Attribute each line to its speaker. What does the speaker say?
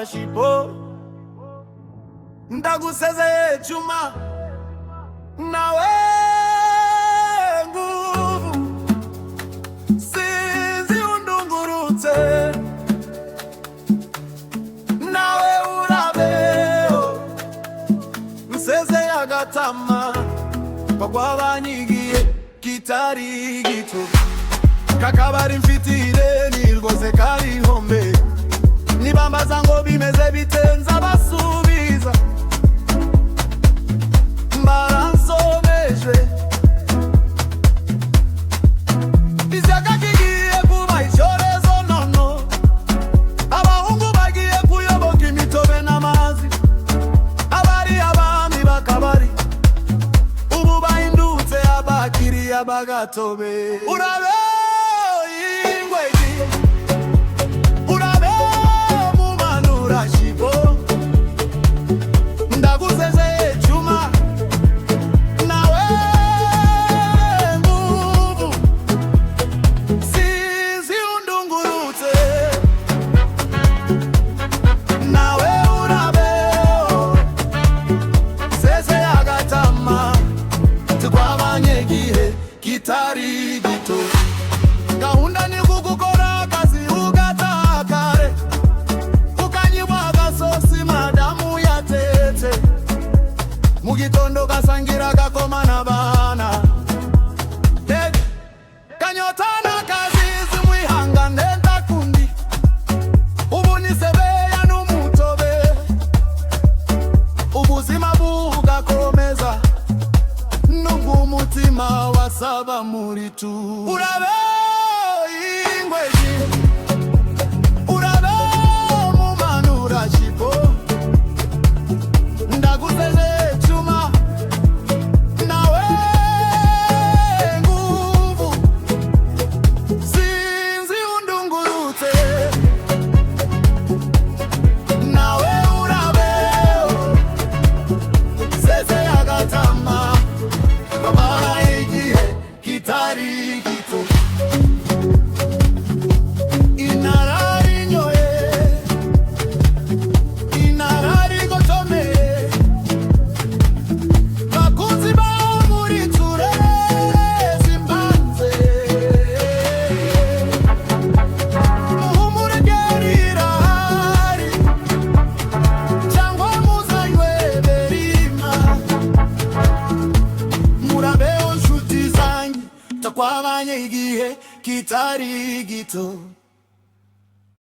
Speaker 1: shipo, ndagusezeye Juma, nawe nguvu sinzi undungurutse, nawe urabeho nsezeye agatama bagwabanyigiye kitari gito, kakabari mfitire nirwoze karihombe, nibambaza ngo bimeze bitenza basubiza mbaransomejwe, ishyaka kigiye kuba icyorezo nono, abahungu bagiye kuyoboka imitobe n'amazi, abari abami bakabari ubu bahindutse abakiriya bagatobe. Urabe kitari gito, gahunda ni kugukora akazi ugataha kare, ukanyibwa agasosi madamu yatetse, mu gitondo gasangira gakoma n'abana, kanyotana kazi zimwihangane ndakundi, ubu ni sebeya n'umutobe, ubuzima bugakomeza nubwo umutima wasaba muri tu. Urabe ingweji, urabe mumanura shipo, ndagusezeye Juma, nawe nguvu sinzi undungurutse, nawe urabeho nsezeye agatama kitari gito, inarari nyoye, inarari gotomeye, bakunzi ba muri ture zimbanze, muhumure gerirahari cyangwa muzanywe berima, murabeho nshuti zanjye, takwabanye igihe kitari gito.